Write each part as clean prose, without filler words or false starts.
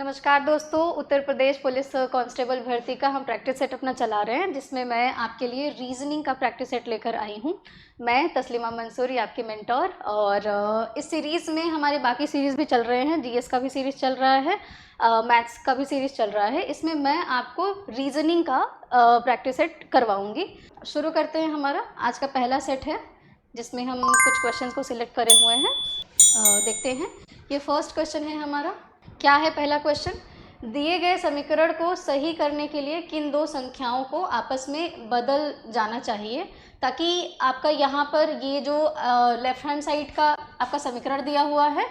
नमस्कार दोस्तों, Uttar Pradesh police constable भर्ती का हम प्रैक्टिस सेट अपना चला रहे हैं, जिसमें मैं आपके लिए रीजनिंग का प्रैक्टिस सेट लेकर आई हूं। मैं तस्लीमा मंसूरी, आपकी मेंटोर। और इस सीरीज़ में हमारे बाकी सीरीज़ भी चल रहे हैं, जीएस का भी सीरीज़ चल रहा है, मैथ्स का भी सीरीज़ चल रहा है। इसमें मैं आपको रीजनिंग का प्रैक्टिस सेट करवाऊँगी। शुरू करते हैं। हमारा आज का पहला सेट है, जिसमें हम कुछ क्वेश्चन को सिलेक्ट करे हुए हैं। देखते हैं। ये फर्स्ट क्वेश्चन है हमारा। क्या है पहला क्वेश्चन? दिए गए समीकरण को सही करने के लिए किन दो संख्याओं को आपस में बदल जाना चाहिए, ताकि आपका यहाँ पर ये जो लेफ्ट हैंड साइड का आपका समीकरण दिया हुआ है,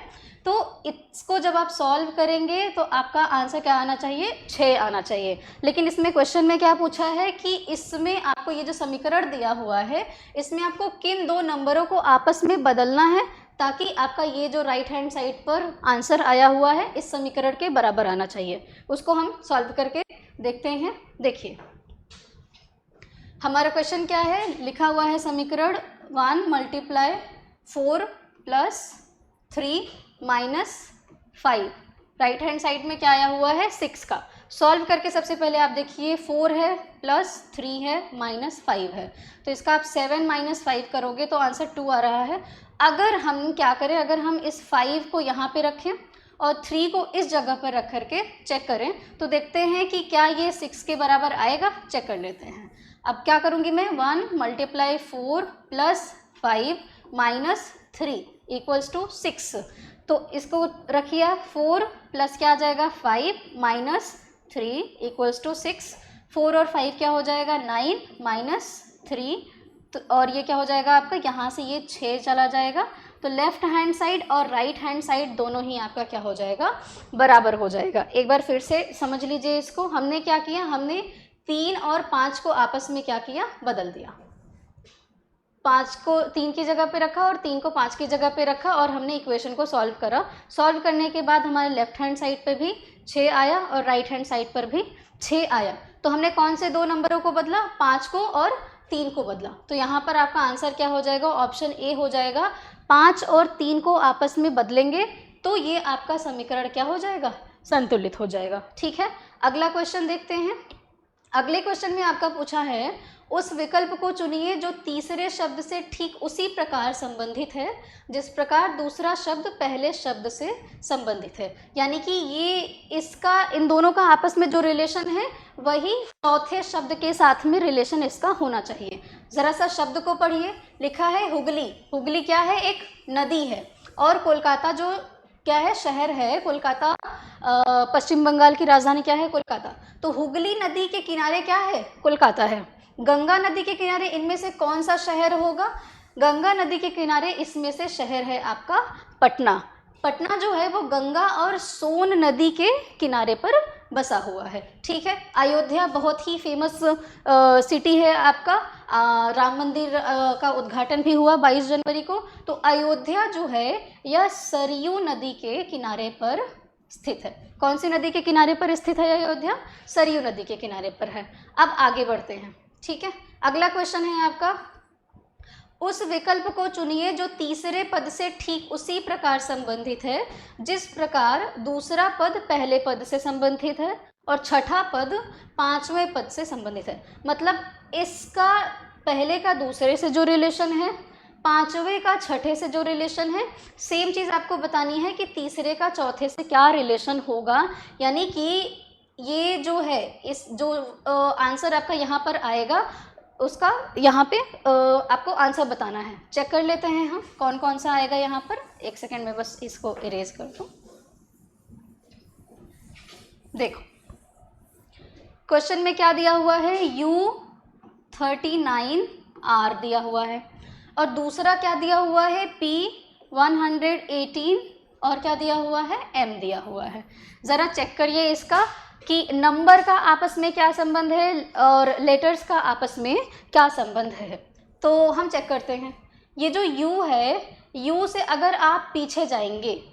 तो इसको जब आप सॉल्व करेंगे तो आपका आंसर क्या आना चाहिए? 6 आना चाहिए। लेकिन इसमें क्वेश्चन में क्या पूछा है कि इसमें आपको ये जो समीकरण दिया हुआ है, इसमें आपको किन दो नंबरों को आपस में बदलना है, ताकि आपका ये जो राइट हैंड साइड पर आंसर आया हुआ है इस समीकरण के बराबर आना चाहिए। उसको हम सॉल्व करके देखते हैं। देखिए, हमारा क्वेश्चन क्या है? लिखा हुआ है समीकरण 1 × 4 + 3 - 5। राइट हैंड साइड में क्या आया हुआ है? 6 का। सॉल्व करके सबसे पहले आप देखिए, 4 है प्लस 3 है -5 है, तो इसका आप 7 - 5 करोगे तो आंसर 2 आ रहा है। अगर हम क्या करें, अगर हम इस 5 को यहाँ पे रखें और 3 को इस जगह पर रख करके चेक करें, तो देखते हैं कि क्या ये 6 के बराबर आएगा। चेक कर लेते हैं। अब क्या करूँगी मैं? 1 × 4 + 5 - 3 = 6। तो इसको रखिए, 4 प्लस क्या आ जाएगा? 5 - 3 = 6। 4 और 5 क्या हो जाएगा? 9 - 3, तो और ये क्या हो जाएगा आपका? यहाँ से ये 6 चला जाएगा। तो लेफ्ट हैंड साइड और राइट हैंड साइड दोनों ही आपका क्या हो जाएगा? बराबर हो जाएगा। एक बार फिर से समझ लीजिए इसको। हमने क्या किया? हमने 3 और 5 को आपस में क्या किया? बदल दिया। 5 को 3 की जगह पे रखा और 3 को 5 की जगह पे रखा, और हमने इक्वेशन को सॉल्व करा। सॉल्व करने के बाद हमारे लेफ्ट हैंड साइड पे भी 6 आया और राइट हैंड साइड पर भी 6 आया। तो हमने कौन से दो नंबरों को बदला? 5 को और 3 को बदला। तो यहाँ पर आपका आंसर क्या हो जाएगा? ऑप्शन ए हो जाएगा। 5 और 3 को आपस में बदलेंगे तो ये आपका समीकरण क्या हो जाएगा? संतुलित हो जाएगा। ठीक है, अगला क्वेश्चन देखते हैं। अगले क्वेश्चन में आपका पूछा है, उस विकल्प को चुनिए जो तीसरे शब्द से ठीक उसी प्रकार संबंधित है जिस प्रकार दूसरा शब्द पहले शब्द से संबंधित है। यानी कि ये इसका, इन दोनों का आपस में जो रिलेशन है वही चौथे शब्द के साथ में रिलेशन इसका होना चाहिए। जरा सा शब्द को पढ़िए। लिखा है हुगली। हुगली क्या है? एक नदी है। और कोलकाता जो क्या है? शहर है। कोलकाता पश्चिम बंगाल की राजधानी क्या है? कोलकाता। तो हुगली नदी के किनारे क्या है? कोलकाता है। गंगा नदी के किनारे इनमें से कौन सा शहर होगा? गंगा नदी के किनारे इसमें से शहर है आपका पटना। पटना जो है वो गंगा और सोन नदी के किनारे पर बसा हुआ है। ठीक है। अयोध्या बहुत ही फेमस सिटी है आपका। राम मंदिर का उद्घाटन भी हुआ 22 जनवरी को। तो अयोध्या जो है यह सरयू नदी के किनारे पर स्थित है। कौन सी नदी के किनारे पर स्थित है अयोध्या? सरयू नदी के किनारे पर है। अब आगे बढ़ते हैं। ठीक है, अगला क्वेश्चन है आपका, उस विकल्प को चुनिए जो तीसरे पद से ठीक उसी प्रकार संबंधित है जिस प्रकार दूसरा पद पहले पद से संबंधित है और छठा पद पांचवें पद से संबंधित है। मतलब इसका पहले का दूसरे से जो रिलेशन है, पांचवें का छठे से जो रिलेशन है, सेम चीज़ आपको बतानी है कि तीसरे का चौथे से क्या रिलेशन होगा। यानी कि ये जो है, इस जो आंसर आपका यहाँ पर आएगा उसका यहाँ पे आपको आंसर बताना है। चेक कर लेते हैं हम कौन कौन सा आएगा यहाँ पर। एक सेकेंड में बस इसको इरेज कर दूँ। देखो, क्वेश्चन में क्या दिया हुआ है? U39R दिया हुआ है, और दूसरा क्या दिया हुआ है? P118, और क्या दिया हुआ है? M दिया हुआ है। ज़रा चेक करिए इसका कि नंबर का आपस में क्या संबंध है और लेटर्स का आपस में क्या संबंध है। तो हम चेक करते हैं। ये जो U है, U से अगर आप पीछे जाएंगे,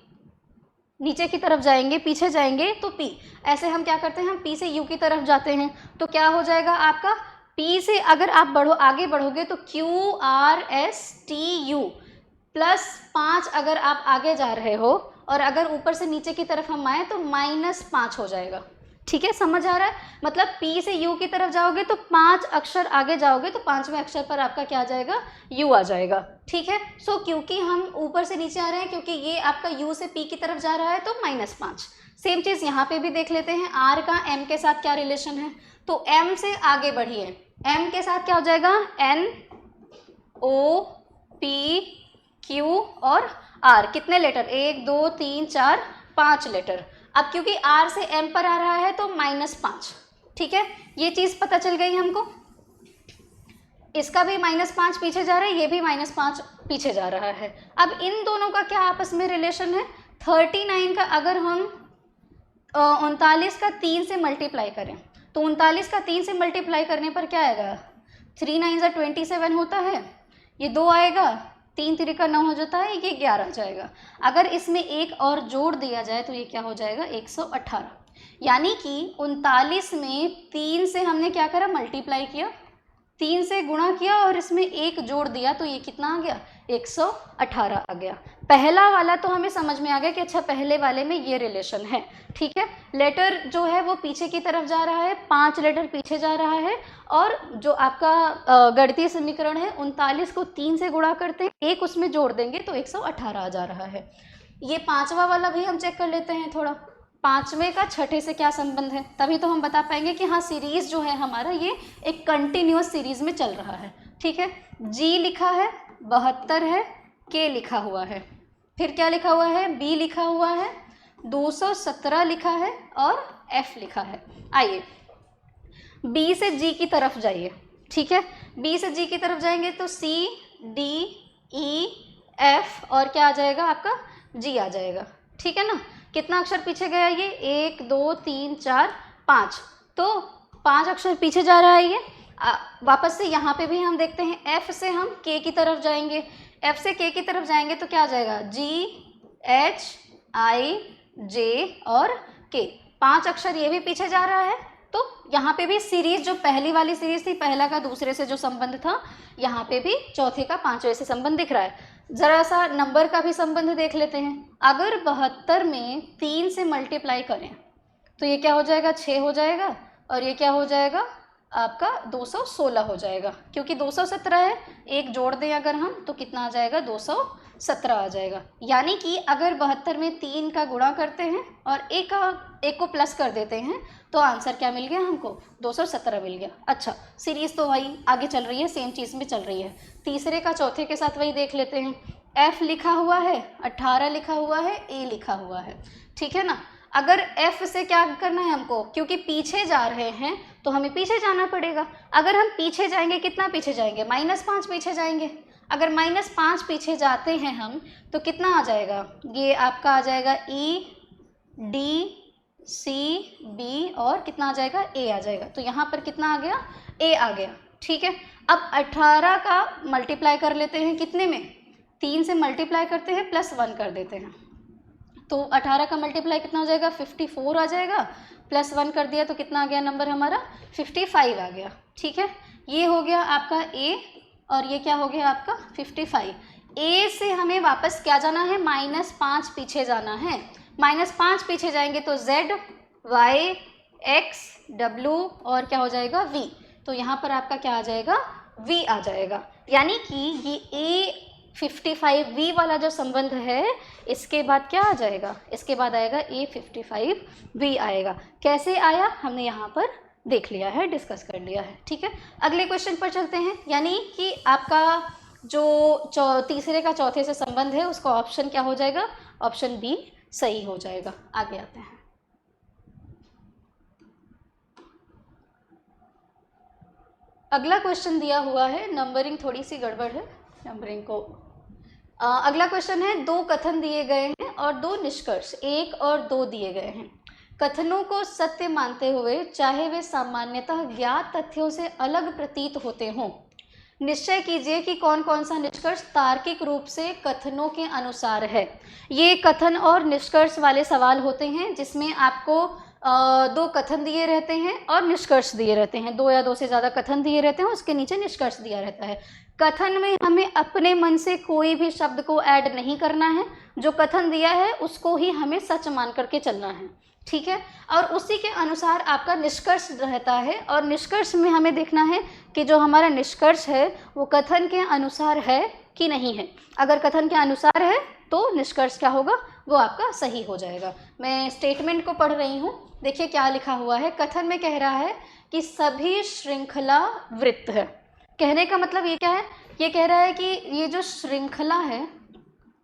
नीचे की तरफ जाएंगे, पीछे जाएंगे तो P, ऐसे हम क्या करते हैं? हम P से U की तरफ जाते हैं। तो क्या हो जाएगा आपका? P से अगर आप आगे बढ़ोगे तो QRSTU +5 अगर आप आगे जा रहे हो और अगर ऊपर से नीचे की तरफ हम आए तो -5 हो जाएगा। ठीक है, समझ आ रहा है? मतलब P से U की तरफ जाओगे तो 5 अक्षर आगे जाओगे तो 5वें अक्षर पर आपका क्या आ जाएगा, U आ जाएगा। ठीक है, सो क्योंकि हम ऊपर से नीचे आ रहे हैं, क्योंकि ये आपका U से P की तरफ जा रहा है तो -5। सेम चीज़ यहाँ पे भी देख लेते हैं, R का M के साथ क्या रिलेशन है, तो M से आगे बढ़िए, M के साथ क्या हो जाएगा, N O P Q और R, कितने लेटर, 1 2 3 4 5 लेटर। अब क्योंकि R से M पर आ रहा है तो -5। ठीक है, ये चीज़ पता चल गई हमको। इसका भी -5 पीछे जा रहा है, ये भी -5 पीछे जा रहा है। अब इन दोनों का क्या आपस में रिलेशन है, 39 का अगर हम 39 का 3 से मल्टीप्लाई करें तो 39 का 3 से मल्टीप्लाई करने पर क्या आएगा, 3 9 जा 27 होता है, ये 2 आएगा, 3 3 का 9 हो जाता है, ये 11 आ जाएगा। अगर इसमें एक और जोड़ दिया जाए तो ये क्या हो जाएगा, 118। यानी कि 39 में 3 से हमने क्या करा, मल्टीप्लाई किया, 3 से गुणा किया और इसमें एक जोड़ दिया तो ये कितना आ गया, 118 आ गया। पहला वाला तो हमें समझ में आ गया कि अच्छा पहले वाले में ये रिलेशन है। ठीक है, लेटर जो है वो पीछे की तरफ जा रहा है, 5 लेटर पीछे जा रहा है, और जो आपका गणितीय समीकरण है 39 को 3 से गुणा करते हैं, एक उसमें जोड़ देंगे तो 118 आ जा रहा है। ये 5वां वाला भी हम चेक कर लेते हैं थोड़ा, 5वें का 6ठे से क्या संबंध है, तभी तो हम बता पाएंगे कि हाँ सीरीज जो है हमारा ये एक कंटिन्यूअस सीरीज में चल रहा है। ठीक है, G लिखा है, 72 है, K लिखा हुआ है, फिर क्या लिखा हुआ है, B लिखा हुआ है, 217 लिखा है और F लिखा है। आइए B से G की तरफ जाइए। ठीक है, B से G की तरफ जाएंगे तो C D E F और क्या आ जाएगा आपका, G आ जाएगा। ठीक है ना, कितना अक्षर पीछे गया ये, 1 2 3 4 5, तो 5 अक्षर पीछे जा रहा है ये। वापस से यहाँ पे भी हम देखते हैं, F से हम K की तरफ जाएंगे, F से K की तरफ जाएंगे तो क्या आ जाएगा, G H I J और K, 5 अक्षर ये भी पीछे जा रहा है। तो यहाँ पे भी सीरीज जो पहली वाली सीरीज थी, पहला का दूसरे से जो संबंध था, यहाँ पे भी चौथे का 5वें से संबंध दिख रहा है। जरा सा नंबर का भी संबंध देख लेते हैं, अगर 72 में 3 से मल्टीप्लाई करें तो ये क्या हो जाएगा, 6 हो जाएगा, और ये क्या हो जाएगा आपका 216 हो जाएगा, क्योंकि 217 है, एक जोड़ दें अगर हम तो कितना आ जाएगा, 217 आ जाएगा। यानी कि अगर 72 में 3 का गुणा करते हैं और एक को प्लस कर देते हैं तो आंसर क्या मिल गया हमको, 217 मिल गया। अच्छा, सीरीज तो वही आगे चल रही है, सेम चीज़ में चल रही है। तीसरे का चौथे के साथ वही देख लेते हैं, F लिखा हुआ है, 18 लिखा हुआ है, A लिखा हुआ है। ठीक है ना, अगर F से क्या करना है हमको, क्योंकि पीछे जा रहे हैं तो हमें पीछे जाना पड़ेगा। अगर हम पीछे जाएंगे, कितना पीछे जाएंगे, -5 पीछे जाएंगे। अगर -5 पीछे जाते हैं हम तो कितना आ जाएगा, ये आपका आ जाएगा E D C B और कितना आ जाएगा, A आ जाएगा। तो यहाँ पर कितना आ गया, A आ गया। ठीक है, अब 18 का मल्टीप्लाई कर लेते हैं, कितने में, 3 से मल्टीप्लाई करते हैं +1 कर देते हैं, तो 18 का मल्टीप्लाई कितना हो जाएगा, 54 आ जाएगा, +1 कर दिया तो कितना आ गया नंबर हमारा, 55 आ गया। ठीक है, ये हो गया आपका A और ये क्या हो गया आपका 55। A से हमें वापस क्या जाना है, -5 पीछे जाना है। -5 पीछे जाएंगे तो Z Y X W और क्या हो जाएगा, V, तो यहाँ पर आपका क्या आ जाएगा, V आ जाएगा। यानी कि ये A55V वाला जो संबंध है, इसके बाद क्या आ जाएगा, इसके बाद आएगा A55V आएगा। कैसे आया हमने यहाँ पर देख लिया है, डिस्कस कर लिया है। ठीक है, अगले क्वेश्चन पर चलते हैं। यानी कि आपका जो तीसरे का चौथे से संबंध है उसका ऑप्शन क्या हो जाएगा, ऑप्शन बी सही हो जाएगा। आगे आते हैं। अगला क्वेश्चन दिया हुआ है, नंबरिंग थोड़ी सी गड़बड़ है, नंबरिंग को अगला क्वेश्चन है, 2 कथन दिए गए हैं और 2 निष्कर्ष 1 और 2 दिए गए हैं। कथनों को सत्य मानते हुए चाहे वे सामान्यतः ज्ञात तथ्यों से अलग प्रतीत होते हों, निश्चय कीजिए कि कौन कौन सा निष्कर्ष तार्किक रूप से कथनों के अनुसार है। ये कथन और निष्कर्ष वाले सवाल होते हैं जिसमें आपको दो कथन दिए रहते हैं और निष्कर्ष दिए रहते हैं, दो या दो से ज़्यादा कथन दिए रहते हैं, उसके नीचे निष्कर्ष दिया रहता है। कथन में हमें अपने मन से कोई भी शब्द को ऐड नहीं करना है, जो कथन दिया है उसको ही हमें सच मान करके चलना है, ठीक है। और उसी के अनुसार आपका निष्कर्ष रहता है, और निष्कर्ष में हमें देखना है कि जो हमारा निष्कर्ष है वो कथन के अनुसार है कि नहीं है। अगर कथन के अनुसार है तो निष्कर्ष क्या होगा, वो आपका सही हो जाएगा। मैं स्टेटमेंट को पढ़ रही हूँ, देखिए क्या लिखा हुआ है। कथन में कह रहा है कि सभी श्रृंखला वृत्त है। कहने का मतलब ये क्या है, ये कह रहा है कि ये जो श्रृंखला है,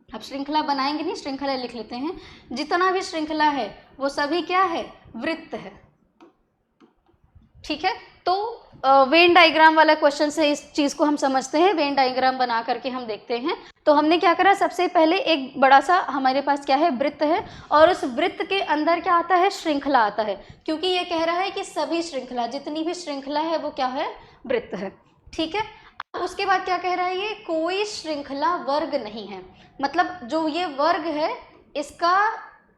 अब श्रृंखला बनाएंगे नहीं, श्रृंखला लिख लेते हैं, जितना भी श्रृंखला है वो सभी क्या है, वृत्त है, ठीक है। तो वेन डायग्राम वाला क्वेश्चन से इस चीज़ को हम समझते हैं, वेन डायग्राम बना करके हम देखते हैं। तो हमने क्या करा, सबसे पहले एक बड़ा सा हमारे पास क्या है, वृत्त है, और उस वृत्त के अंदर क्या आता है, श्रृंखला आता है, क्योंकि ये कह रहा है कि सभी श्रृंखला, जितनी भी श्रृंखला है वो क्या है, वृत्त है, ठीक है। उसके बाद क्या कह रहा है, ये कोई श्रृंखला वर्ग नहीं है, मतलब जो ये वर्ग है इसका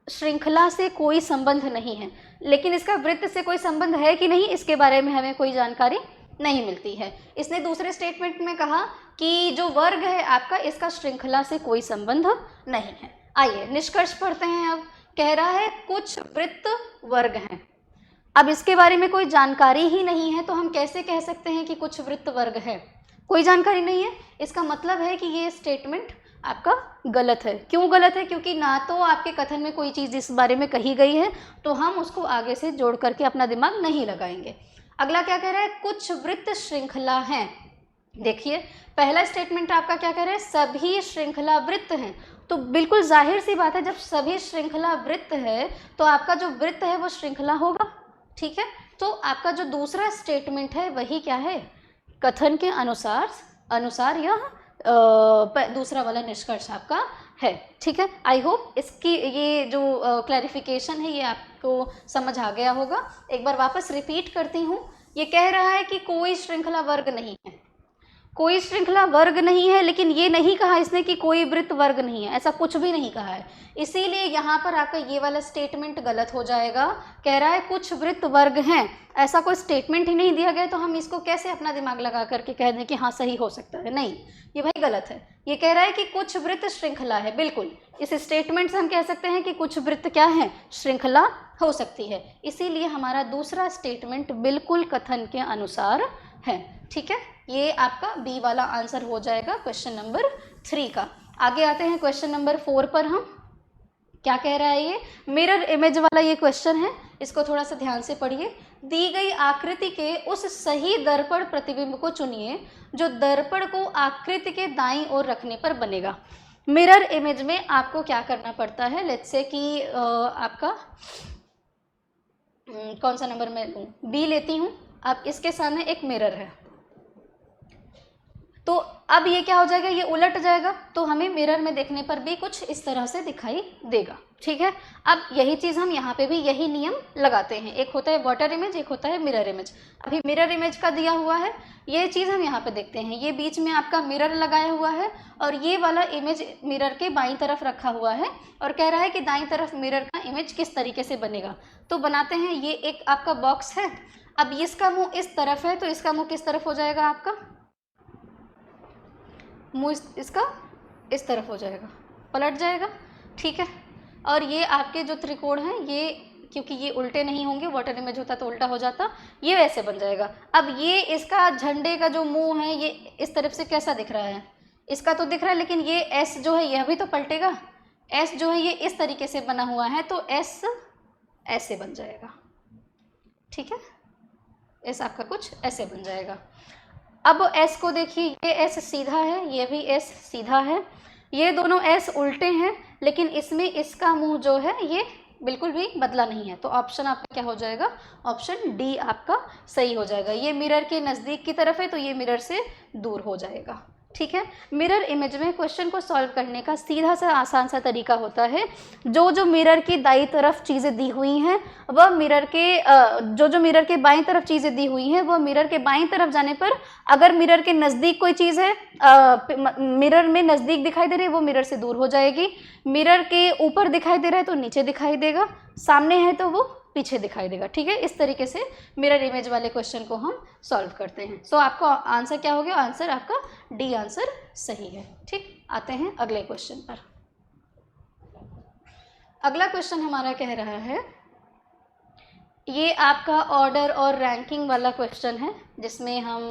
श्रृंखला से कोई संबंध नहीं है, लेकिन इसका वृत्त से कोई संबंध है कि नहीं, इसके बारे में हमें कोई जानकारी नहीं मिलती है। इसने दूसरे स्टेटमेंट में कहा कि जो वर्ग है आपका, इसका श्रृंखला से कोई संबंध नहीं है। आइए निष्कर्ष पढ़ते हैं। अब कह रहा है कुछ वृत्त वर्ग हैं। अब इसके बारे में कोई जानकारी ही नहीं है, तो हम कैसे कह सकते हैं कि कुछ वृत्त वर्ग है, कोई जानकारी नहीं है, इसका मतलब है कि ये स्टेटमेंट आपका गलत है। क्यों गलत है, क्योंकि ना तो आपके कथन में कोई चीज़ इस बारे में कही गई है, तो हम उसको आगे से जोड़ करके अपना दिमाग नहीं लगाएंगे। अगला क्या कह रहा है, कुछ वृत्त श्रृंखला हैं। देखिए पहला स्टेटमेंट आपका क्या कह रहा है, सभी श्रृंखला वृत्त हैं, तो बिल्कुल जाहिर सी बात है, जब सभी श्रृंखला वृत्त है तो आपका जो वृत्त है वो श्रृंखला होगा, ठीक है। तो आपका जो दूसरा स्टेटमेंट है वही क्या है, कथन के अनुसार यह दूसरा वाला निष्कर्ष आपका है, ठीक है। आई होप इसकी ये जो क्लैरिफिकेशन है ये आपको समझ आ गया होगा। एक बार वापस रिपीट करती हूँ। ये कह रहा है कि कोई श्रृंखला वर्ग नहीं है, कोई श्रृंखला वर्ग नहीं है, लेकिन ये नहीं कहा इसने कि कोई वृत्त वर्ग नहीं है, ऐसा कुछ भी नहीं कहा है, इसीलिए यहाँ पर आपका ये वाला स्टेटमेंट गलत हो जाएगा। कह रहा है कुछ वृत्त वर्ग हैं, ऐसा कोई स्टेटमेंट ही नहीं दिया गया, तो हम इसको कैसे अपना दिमाग लगा करके कह दें कि हाँ सही हो सकता है, नहीं, ये भाई गलत है। ये कह रहा है कि कुछ वृत्त श्रृंखला है, बिल्कुल इस स्टेटमेंट से हम कह सकते हैं कि कुछ वृत्त क्या है, श्रृंखला हो सकती है, इसीलिए हमारा दूसरा स्टेटमेंट बिल्कुल कथन के अनुसार है, ठीक है। ये आपका बी वाला आंसर हो जाएगा क्वेश्चन नंबर 3 का। आगे आते हैं क्वेश्चन नंबर 4 पर। हम क्या कह रहा है, ये मिरर इमेज वाला ये क्वेश्चन है, इसको थोड़ा सा ध्यान से पढ़िए। दी गई आकृति के उस सही दर्पण प्रतिबिंब को चुनिए जो दर्पण को आकृति के दाईं ओर रखने पर बनेगा। मिरर इमेज में आपको क्या करना पड़ता है, लेट्स से कि आपका कौन सा नंबर मैं लूँ, बी लेती हूँ। अब इसके सामने एक मिरर है, तो अब ये क्या हो जाएगा, ये उलट जाएगा, तो हमें मिरर में देखने पर भी कुछ इस तरह से दिखाई देगा, ठीक है। अब यही चीज़ हम यहाँ पे भी यही नियम लगाते हैं, एक होता है वाटर इमेज, एक होता है मिरर इमेज। अभी मिरर इमेज का दिया हुआ है, ये चीज़ हम यहाँ पे देखते हैं, ये बीच में आपका मिरर लगाया हुआ है और ये वाला इमेज मिरर के बाईं तरफ रखा हुआ है, और कह रहा है कि दाईं तरफ मिरर का इमेज किस तरीके से बनेगा। तो बनाते हैं, ये एक आपका बॉक्स है, अब इसका मुँह इस तरफ है, तो इसका मुँह किस तरफ हो जाएगा, आपका मुँह इसका इस तरफ हो जाएगा, पलट जाएगा, ठीक है। और ये आपके जो त्रिकोण हैं, ये क्योंकि ये उल्टे नहीं होंगे, वाटर इमेज होता तो उल्टा हो जाता, ये वैसे बन जाएगा। अब ये इसका झंडे का जो मुंह है ये इस तरफ से कैसा दिख रहा है, इसका तो दिख रहा है, लेकिन ये एस जो है यह भी तो पलटेगा। एस जो है ये इस तरीके से बना हुआ है, तो एस ऐसे बन जाएगा, ठीक है। एस आपका कुछ ऐसे बन जाएगा। अब एस को देखिए, ये एस सीधा है, ये भी एस सीधा है, ये दोनों एस उल्टे हैं, लेकिन इसमें इसका मुंह जो है ये बिल्कुल भी बदला नहीं है, तो ऑप्शन आपका क्या हो जाएगा, ऑप्शन डी आपका सही हो जाएगा। ये मिरर के नज़दीक की तरफ है, तो ये मिरर से दूर हो जाएगा, ठीक है। मिरर इमेज में क्वेश्चन को सॉल्व करने का सीधा सा आसान सा तरीका होता है, जो मिरर की दाईं तरफ चीज़ें दी हुई हैं वह मिरर के जो मिरर के बाईं तरफ चीज़ें दी हुई हैं वह मिरर के बाईं तरफ जाने पर, अगर मिरर के नज़दीक कोई चीज़ है, मिरर में नज़दीक दिखाई दे रही है, वो मिरर से दूर हो जाएगी। मिरर के ऊपर दिखाई दे रहा है तो नीचे दिखाई देगा, सामने है तो वो पीछे दिखाई देगा। ठीक है, इस तरीके से मिरर इमेज वाले क्वेश्चन को हम सॉल्व करते हैं। सो आपका आंसर क्या हो गया? आंसर आपका डी आंसर सही है। ठीक, आते हैं अगले क्वेश्चन पर। अगला क्वेश्चन हमारा कह रहा है, ये आपका ऑर्डर और रैंकिंग वाला क्वेश्चन है, जिसमें हम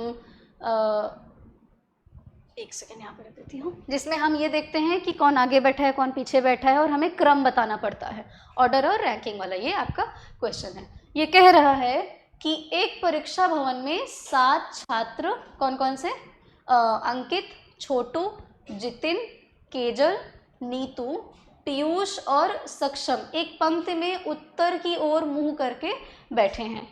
एक सेकेंड यहाँ पे रख देती हूँ, जिसमें हम ये देखते हैं कि कौन आगे बैठा है, कौन पीछे बैठा है, और हमें क्रम बताना पड़ता है। ऑर्डर और रैंकिंग वाला ये आपका क्वेश्चन है। ये कह रहा है कि एक परीक्षा भवन में 7 छात्र, कौन कौन से? अंकित, छोटू, जितिन, केजल, नीतू, पीयूष और सक्षम एक पंक्ति में उत्तर की ओर मुंह करके बैठे हैं,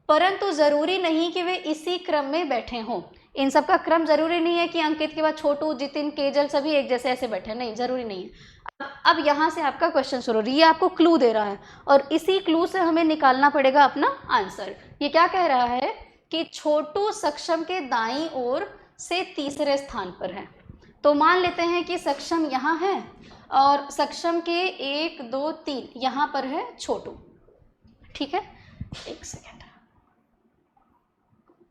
परंतु ज़रूरी नहीं कि वे इसी क्रम में बैठे हों। इन सब का क्रम जरूरी नहीं है कि अंकित के बाद छोटू, जितिन, केजल सभी एक जैसे ऐसे बैठे, नहीं, जरूरी नहीं है। अब यहाँ से आपका क्वेश्चन शुरू, ये आपको क्लू दे रहा है और इसी क्लू से हमें निकालना पड़ेगा अपना आंसर। ये क्या कह रहा है कि छोटू सक्षम के दाईं ओर से तीसरे स्थान पर है। तो मान लेते हैं कि सक्षम यहाँ है और सक्षम के 1 2 3 यहाँ पर है छोटू। ठीक है, एक सेकेंड,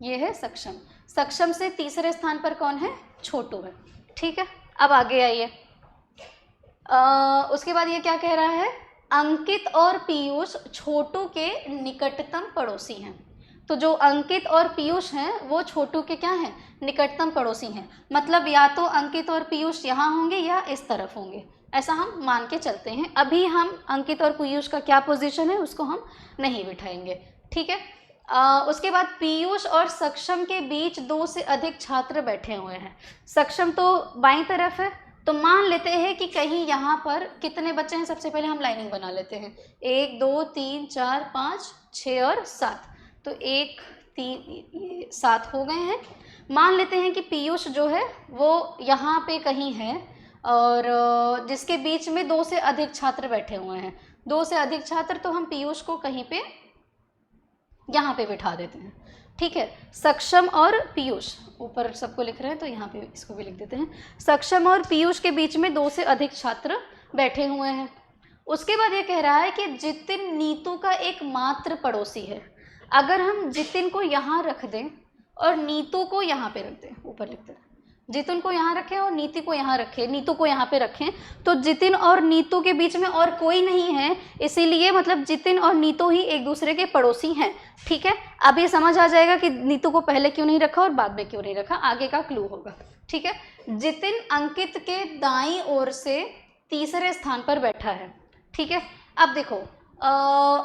ये है सक्षम, सक्षम से तीसरे स्थान पर कौन है? छोटू है। ठीक है, अब आगे आइए। उसके बाद ये क्या कह रहा है? अंकित और पीयूष छोटू के निकटतम पड़ोसी हैं। तो जो अंकित और पीयूष हैं वो छोटू के क्या हैं? निकटतम पड़ोसी हैं। मतलब या तो अंकित और पीयूष यहाँ होंगे या इस तरफ होंगे, ऐसा हम मान के चलते हैं। अभी हम अंकित और पीयूष का क्या पोजीशन है उसको हम नहीं बिठाएंगे। ठीक है, उसके बाद पीयूष और सक्षम के बीच 2 से अधिक छात्र बैठे हुए हैं। सक्षम तो बाईं तरफ है, तो मान लेते हैं कि कहीं यहाँ पर कितने बच्चे हैं? सबसे पहले हम लाइनिंग बना लेते हैं। 1 2 3 4 5 6 और 7, तो 1 3 7 हो गए हैं। मान लेते हैं कि पीयूष जो है वो यहाँ पे कहीं है और जिसके बीच में 2 से अधिक छात्र बैठे हुए हैं। 2 से अधिक छात्र, तो हम पीयूष को कहीं पे यहाँ पे बिठा देते हैं। ठीक है, सक्षम और पीयूष, ऊपर सबको लिख रहे हैं तो यहाँ पे इसको भी लिख देते हैं। सक्षम और पीयूष के बीच में 2 से अधिक छात्र बैठे हुए हैं। उसके बाद ये कह रहा है कि जितिन नीतू का एकमात्र पड़ोसी है। अगर हम जितिन को यहाँ रख दें और नीतू को यहाँ पे रख दें, ऊपर लिखते हैं, जितिन को यहाँ रखें और नीति को यहाँ रखें, नीतू को यहाँ पे रखें, तो जितिन और नीतू के बीच में और कोई नहीं है, इसीलिए मतलब जितिन और नीतू ही एक दूसरे के पड़ोसी हैं। ठीक है, अब ये समझ आ जाएगा कि नीतू को पहले क्यों नहीं रखा और बाद में क्यों नहीं रखा, आगे का क्लू होगा। ठीक है, जितिन अंकित के दाईं ओर से तीसरे स्थान पर बैठा है। ठीक है, अब देखो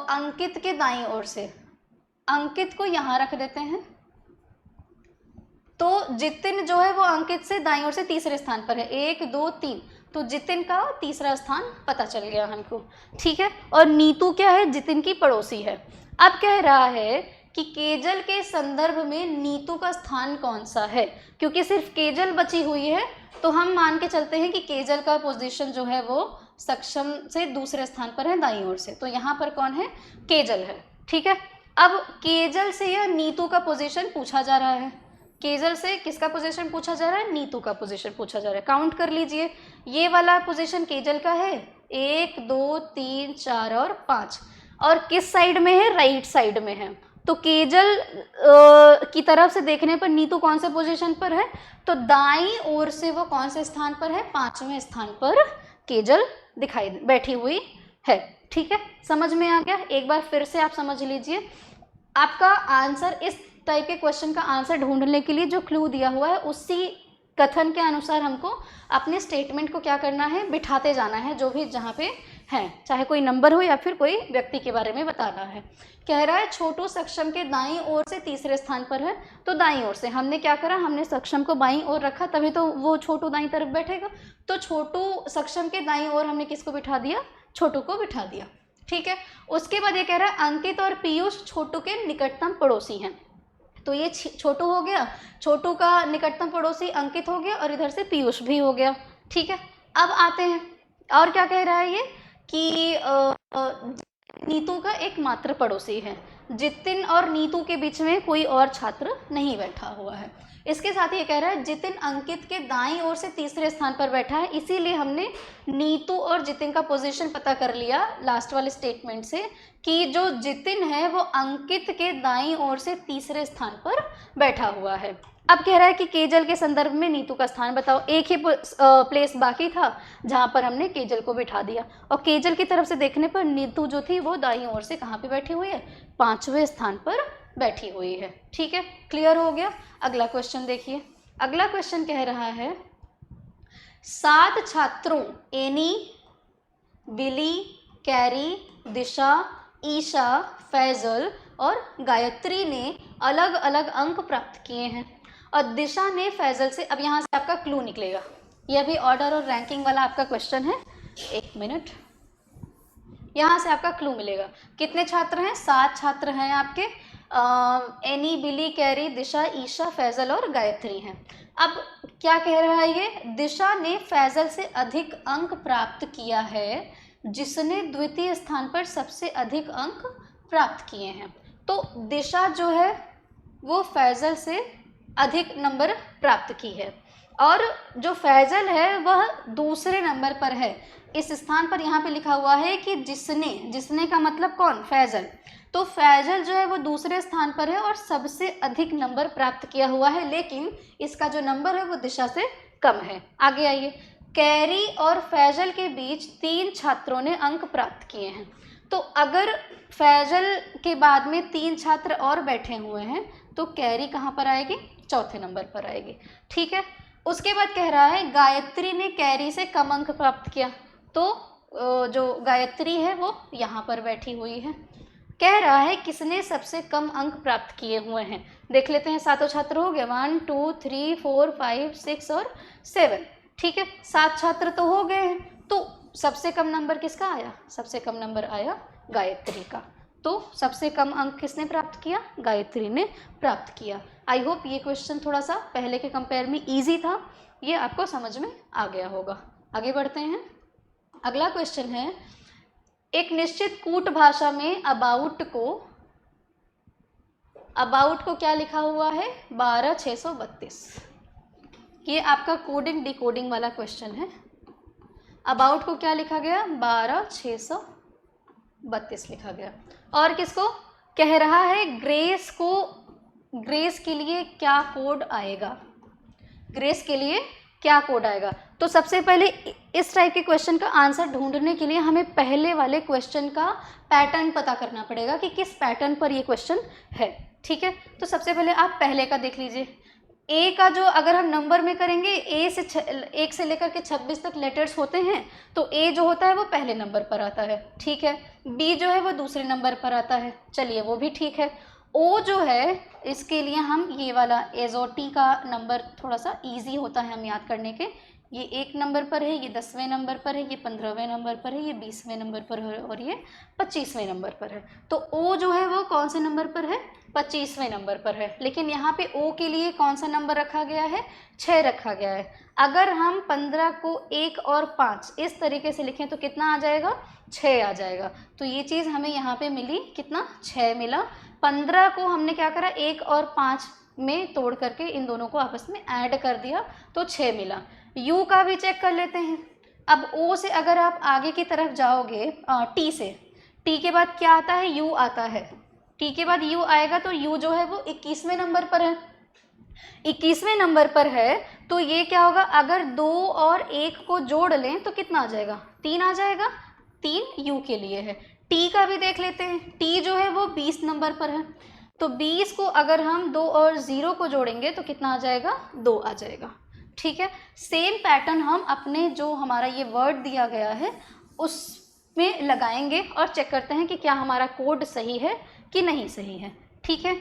अंकित के दाईं ओर से, अंकित को यहाँ रख देते हैं, तो जितिन जो है वो अंकित से दाईं ओर से तीसरे स्थान पर है। 1 2 3, तो जितिन का तीसरा स्थान पता चल गया हमको। ठीक है, और नीतू क्या है? जितिन की पड़ोसी है। अब कह रहा है कि केजल के संदर्भ में नीतू का स्थान कौन सा है? क्योंकि सिर्फ केजल बची हुई है, तो हम मान के चलते हैं कि केजल का पोजीशन जो है वो सक्षम से दूसरे स्थान पर है दाईं ओर से, तो यहाँ पर कौन है? केजल है। ठीक है, अब केजल से या नीतू का पोजीशन पूछा जा रहा है। केजल से किसका पोजीशन पूछा जा रहा है? नीतू का पोजीशन पूछा जा रहा है। काउंट कर लीजिए, ये वाला पोजीशन केजल का है, 1 2 3 4 और 5, और किस साइड में है? राइट साइड में है। तो केजल की तरफ से देखने पर नीतू कौन से पोजीशन पर है? तो दाईं ओर से वो कौन से स्थान पर है? 5वें स्थान पर केजल दिखाई बैठी हुई है। ठीक है, समझ में आ गया? एक बार फिर से आप समझ लीजिए। आपका आंसर, इस टाइप के क्वेश्चन का आंसर ढूंढने के लिए जो क्लू दिया हुआ है उसी कथन के अनुसार हमको अपने स्टेटमेंट को क्या करना है? बिठाते जाना है, जो भी जहाँ पे है, चाहे कोई नंबर हो या फिर कोई व्यक्ति के बारे में बताना है। कह रहा है छोटू सक्षम के दाईं ओर से तीसरे स्थान पर है, तो दाईं ओर से हमने क्या करा? हमने सक्षम को बाईं ओर रखा, तभी तो वो छोटू दाईं तरफ बैठेगा। तो छोटू सक्षम के दाईं ओर हमने किसको बिठा दिया? छोटू को बिठा दिया। ठीक है, उसके बाद ये कह रहा है अंकित और पीयूष छोटू के निकटतम पड़ोसी हैं। तो ये छोटू हो गया, छोटू का निकटतम पड़ोसी अंकित हो गया और इधर से पीयूष भी हो गया। ठीक है, अब आते हैं और क्या कह रहा है ये कि नीतू का एकमात्र पड़ोसी है। जितिन और नीतू के बीच में कोई और छात्र नहीं बैठा हुआ है। इसके साथ ये कह रहा है जितिन अंकित के दाईं ओर से तीसरे स्थान पर बैठा है, इसीलिए हमने नीतू और जितिन का पोजीशन पता कर लिया लास्ट वाले स्टेटमेंट से कि जो जितिन है वो अंकित के दाईं ओर से तीसरे स्थान पर बैठा हुआ है। अब कह रहा है कि केजल के संदर्भ में नीतू का स्थान बताओ। एक ही प्लेस बाकी था जहाँ पर हमने केजल को बिठा दिया, और केजल की तरफ से देखने पर नीतू जो थी वो दाईं ओर से कहाँ पे बैठी हुई है, 5वें स्थान पर बैठी हुई है। ठीक है, क्लियर हो गया। अगला क्वेश्चन देखिए। अगला क्वेश्चन कह रहा है 7 छात्रों एनी, बिली, कैरी, दिशा, ईशा, फैजल और गायत्री ने अलग अलग अंक प्राप्त किए हैं, और दिशा ने फैजल से, अब यहाँ से आपका क्लू निकलेगा, यह भी ऑर्डर और रैंकिंग वाला आपका क्वेश्चन है। 1 मिनट, यहाँ से आपका क्लू मिलेगा। कितने छात्र हैं? 7 छात्र हैं आपके, एनी, बिली, कैरी, दिशा, ईशा, फैजल और गायत्री हैं। अब क्या कह रहा है ये, दिशा ने फैजल से अधिक अंक प्राप्त किया है, जिसने द्वितीय स्थान पर सबसे अधिक अंक प्राप्त किए हैं। तो दिशा जो है वो फैजल से अधिक नंबर प्राप्त की है, और जो फैजल है वह दूसरे नंबर पर है। इस स्थान पर यहाँ पे लिखा हुआ है कि जिसने का मतलब कौन? फैजल। तो फैजल जो है वो दूसरे स्थान पर है और सबसे अधिक नंबर प्राप्त किया हुआ है, लेकिन इसका जो नंबर है वो दिशा से कम है। आगे आइए। कैरी और फैजल के बीच 3 छात्रों ने अंक प्राप्त किए हैं। तो अगर फैजल के बाद में 3 छात्र और बैठे हुए हैं तो कैरी कहाँ पर आएगी? चौथे नंबर पर आएगी। ठीक है, उसके बाद कह रहा है गायत्री ने कैरी से कम अंक प्राप्त किया, तो जो गायत्री है वो यहाँ पर बैठी हुई है। कह रहा है किसने सबसे कम अंक प्राप्त किए हुए हैं। देख लेते हैं, 7 छात्र हो गए, 1 2 3 4 5 6 और 7। ठीक है, 7 छात्र तो हो गए हैं, तो सबसे कम नंबर किसका आया? सबसे कम नंबर आया गायत्री का। तो सबसे कम अंक किसने प्राप्त किया? गायत्री ने प्राप्त किया। आई होप ये क्वेश्चन थोड़ा सा पहले के कंपेयर में इजी था, ये आपको समझ में आ गया होगा। आगे बढ़ते हैं। अगला क्वेश्चन है, एक निश्चित कूट भाषा में अबाउट को क्या लिखा हुआ है? 12632। ये आपका कोडिंग डिकोडिंग वाला क्वेश्चन है। अबाउट को क्या लिखा गया? 12632 लिखा गया। और किसको कह रहा है? ग्रेस के लिए क्या कोड आएगा? ग्रेस के लिए क्या कोड आएगा? तो सबसे पहले इस टाइप के क्वेश्चन का आंसर ढूंढने के लिए हमें पहले वाले क्वेश्चन का पैटर्न पता करना पड़ेगा कि किस पैटर्न पर ये क्वेश्चन है। ठीक है, तो सबसे पहले आप पहले का देख लीजिए। ए का जो अगर हम नंबर में करेंगे, एक से लेकर के 26 तक लेटर्स होते हैं, तो ए जो होता है वो पहले नंबर पर आता है। ठीक है, बी जो है वो दूसरे नंबर पर आता है, चलिए वो भी ठीक है। ओ जो है इसके लिए हम ये वाला एजोटी का नंबर थोड़ा सा इजी होता है हम याद करने के। ये 1 नंबर पर है, ये 10वें नंबर पर है, ये 15वें नंबर पर है, ये 20वें नंबर पर है और ये 25वें नंबर पर है। तो ओ जो है वो कौन से नंबर पर है? 25वें नंबर पर है। लेकिन यहाँ पे ओ के लिए कौन सा नंबर रखा गया है? 6 रखा गया है। अगर हम 15 को 1 और 5 इस तरीके से लिखें तो कितना आ जाएगा? 6 आ जाएगा। तो ये चीज़ हमें यहाँ पे मिली, कितना? 6 मिला। 15 को हमने क्या करा? 1 और 5 में तोड़ करके इन दोनों को आपस में ऐड कर दिया तो 6 मिला। यू का भी चेक कर लेते हैं। अब ओ से अगर आप आगे की तरफ जाओगे, टी से, टी के बाद क्या आता है? यू आता है। टी के बाद यू आएगा, तो यू जो है वो 21वें नंबर पर है। 21वें नंबर पर है तो ये क्या होगा? अगर 2 और 1 को जोड़ लें तो कितना आ जाएगा? 3 आ जाएगा। 3 यू के लिए है। टी का भी देख लेते हैं। टी जो है वो 20 नंबर पर है, तो 20 को अगर हम 2 और 0 को जोड़ेंगे तो कितना आ जाएगा? 2 आ जाएगा। ठीक है, सेम पैटर्न हम अपने जो हमारा ये वर्ड दिया गया है उसमें लगाएंगे और चेक करते हैं कि क्या हमारा कोड सही है कि नहीं सही है। ठीक है,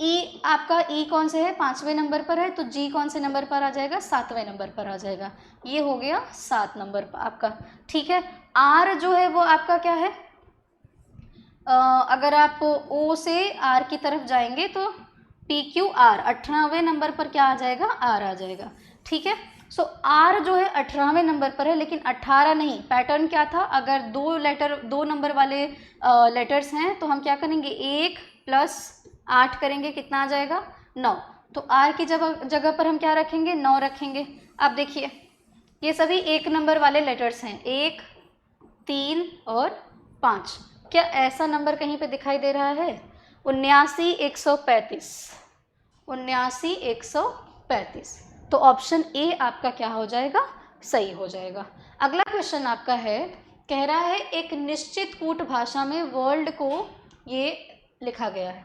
ई आपका ई कौन से है? 5वें नंबर पर है, तो जी कौन से नंबर पर आ जाएगा? 7वें नंबर पर आ जाएगा। ये हो गया 7 नंबर पर आपका। ठीक है, आर जो है वो आपका क्या है? अगर आप ओ से आर की तरफ जाएंगे तो पी क्यू आर, 18वें नंबर पर क्या आ जाएगा? आर आ जाएगा। ठीक है, सो आर जो है 18वें नंबर पर है, लेकिन 18 नहीं। पैटर्न क्या था? अगर 2 नंबर वाले लेटर्स हैं तो हम क्या करेंगे? 1 + 8 करेंगे, कितना आ जाएगा? 9। तो आर की जगह पर हम क्या रखेंगे, 9 रखेंगे। अब देखिए ये सभी 1 नंबर वाले लेटर्स हैं, 1, 3 और 5। क्या ऐसा नंबर कहीं पे दिखाई दे रहा है? 79,135, 79,135। तो ऑप्शन ए आपका क्या हो जाएगा, सही हो जाएगा। अगला क्वेश्चन आपका है, कह रहा है एक निश्चित कूट भाषा में वर्ल्ड को ये लिखा गया है,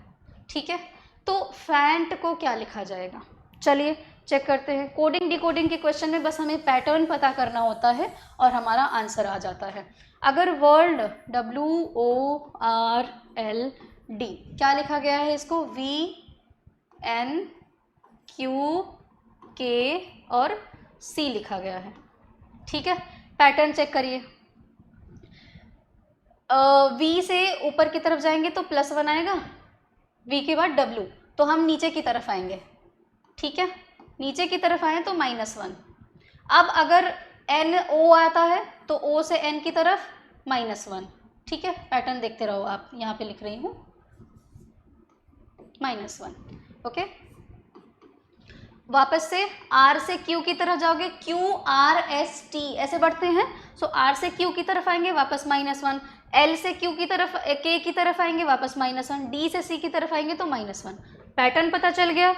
ठीक है, तो फैंट को क्या लिखा जाएगा? चलिए चेक करते हैं। कोडिंग डिकोडिंग के क्वेश्चन में बस हमें पैटर्न पता करना होता है और हमारा आंसर आ जाता है। अगर वर्ल्ड WORLD क्या लिखा गया है, इसको VNQK और C लिखा गया है, ठीक है। पैटर्न चेक करिए। V से ऊपर की तरफ जाएंगे तो +1 आएगा, V के बाद W, तो हम नीचे की तरफ आएंगे, ठीक है, नीचे की तरफ आए तो -1। अब अगर NO आता है तो O से N की तरफ -1, ठीक है। पैटर्न देखते रहो आप, यहाँ पे लिख रही हूँ -1, ओके। वापस से R से Q की तरफ जाओगे, QRST ऐसे बढ़ते हैं, सो R से Q की तरफ आएंगे वापस -1, L से Q की तरफ K की तरफ आएंगे वापस -1, D से C की तरफ आएंगे तो -1। पैटर्न पता चल गया।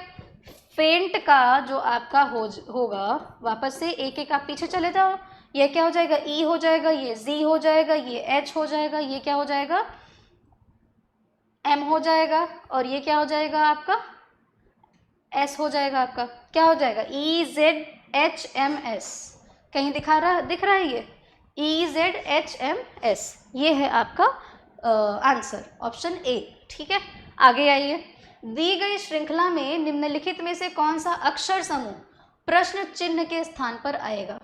फेंट का जो आपका होगा, वापस से एक आप पीछे चले जाओ, ये क्या हो जाएगा, E हो जाएगा, ये Z हो जाएगा, ये H हो जाएगा, ये क्या हो जाएगा, M हो जाएगा, और ये क्या हो जाएगा आपका, S हो जाएगा। आपका क्या हो जाएगा, EZHMS। कहीं दिख रहा है ये EZHMS, ये है आपका आंसर, ऑप्शन ए, ठीक है। आगे आइए। दी गई श्रृंखला में निम्नलिखित में से कौन सा अक्षर समूह प्रश्न चिन्ह के स्थान पर आएगा?